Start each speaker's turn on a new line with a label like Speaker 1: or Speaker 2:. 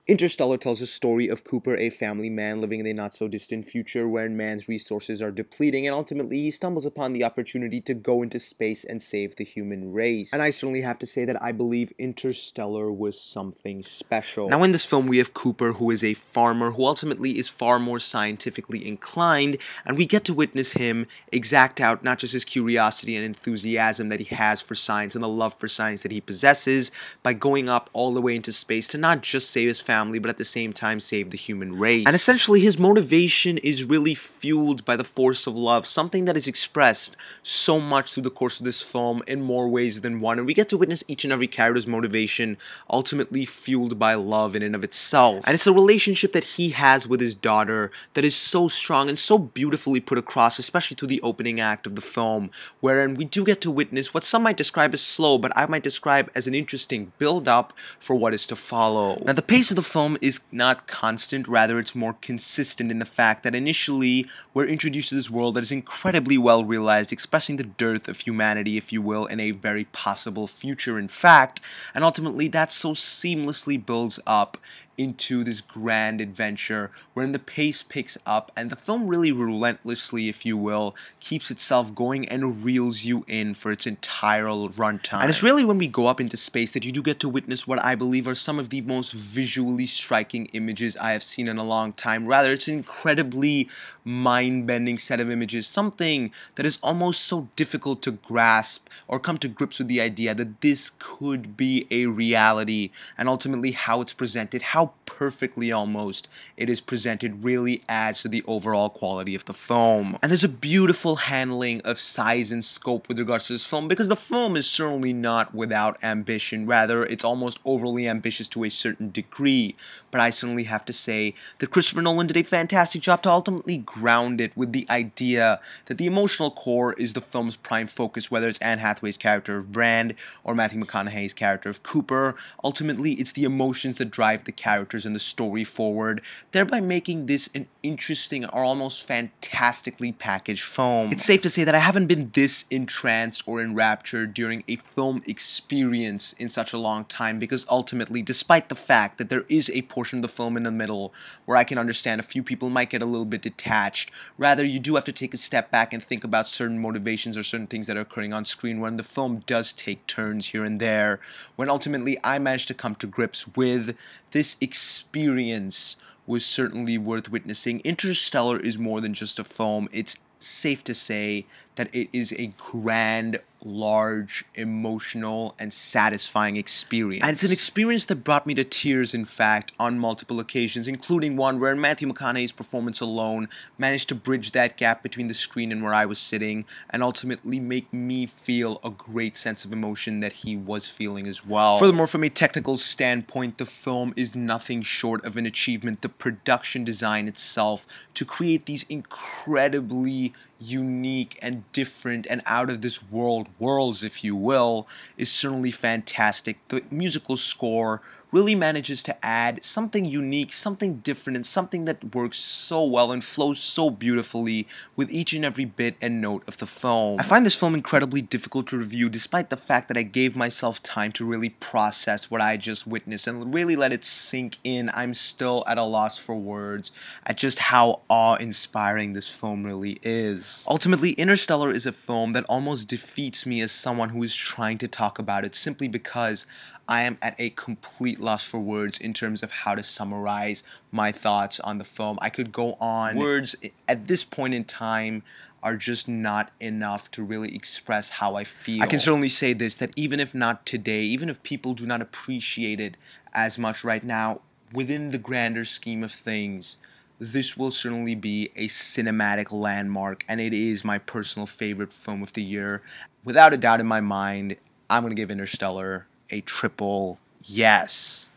Speaker 1: Interstellar tells a story of Cooper, a family man living in a not-so-distant future wherein man's resources are depleting, and ultimately he stumbles upon the opportunity to go into space and save the human race. And I certainly have to say that I believe Interstellar was something special. Now in this film we have Cooper, who is a farmer who ultimately is far more scientifically inclined, and we get to witness him exact out not just his curiosity and enthusiasm that he has for science and the love for science that he possesses by going up all the way into space to not just save his family, but at the same time save the human race. And essentially his motivation is really fueled by the force of love, something that is expressed so much through the course of this film in more ways than one, and we get to witness each and every character's motivation ultimately fueled by love in and of itself. And it's the relationship that he has with his daughter that is so strong and so beautifully put across, especially through the opening act of the film, wherein we do get to witness what some might describe as slow, but I might describe as an interesting build-up for what is to follow. Now the pace of the film is not constant, rather it's more consistent in the fact that initially we're introduced to this world that is incredibly well realized, expressing the dearth of humanity, if you will, in a very possible future in fact, and ultimately that so seamlessly builds up into this grand adventure wherein the pace picks up and the film really relentlessly, if you will, keeps itself going and reels you in for its entire runtime. And it's really when we go up into space that you do get to witness what I believe are some of the most visually striking images I have seen in a long time. Rather, it's an incredibly mind-bending set of images, something that is almost so difficult to grasp or come to grips with the idea that this could be a reality, and ultimately how it's presented, how perfectly almost it is presented really adds to the overall quality of the film. And there's a beautiful handling of size and scope with regards to this film, because the film is certainly not without ambition, rather it's almost overly ambitious to a certain degree, but I certainly have to say that Christopher Nolan did a fantastic job to ultimately ground it with the idea that the emotional core is the film's prime focus, whether it's Anne Hathaway's character of Brand or Matthew McConaughey's character of Cooper. Ultimately, it's the emotions that drive the characters and the story forward, thereby making this an interesting or almost fantastically packaged film. It's safe to say that I haven't been this entranced or enraptured during a film experience in such a long time, because ultimately, despite the fact that there is a portion of the film in the middle where I can understand a few people might get a little bit detached, rather you do have to take a step back and think about certain motivations or certain things that are occurring on screen when the film does take turns here and there, when ultimately I managed to come to grips with this experience was certainly worth witnessing. Interstellar is more than just a film. It's safe to say that it is a grand, large, emotional, and satisfying experience. And it's an experience that brought me to tears, in fact, on multiple occasions, including one where Matthew McConaughey's performance alone managed to bridge that gap between the screen and where I was sitting, and ultimately make me feel a great sense of emotion that he was feeling as well. Furthermore, from a technical standpoint, the film is nothing short of an achievement. The production design itself, to create these incredibly unique and different and out of this world worlds, if you will, is certainly fantastic. The musical score really manages to add something unique, something different, and something that works so well and flows so beautifully with each and every bit and note of the film. I find this film incredibly difficult to review, despite the fact that I gave myself time to really process what I just witnessed and really let it sink in. I'm still at a loss for words at just how awe-inspiring this film really is. Ultimately, Interstellar is a film that almost defeats me as someone who is trying to talk about it, simply because I am at a complete loss for words in terms of how to summarize my thoughts on the film. I could go on. Words at this point in time are just not enough to really express how I feel. I can certainly say this, that even if not today, even if people do not appreciate it as much right now, within the grander scheme of things, this will certainly be a cinematic landmark, and it is my personal favorite film of the year. Without a doubt in my mind, I'm going to give Interstellar a triple yes.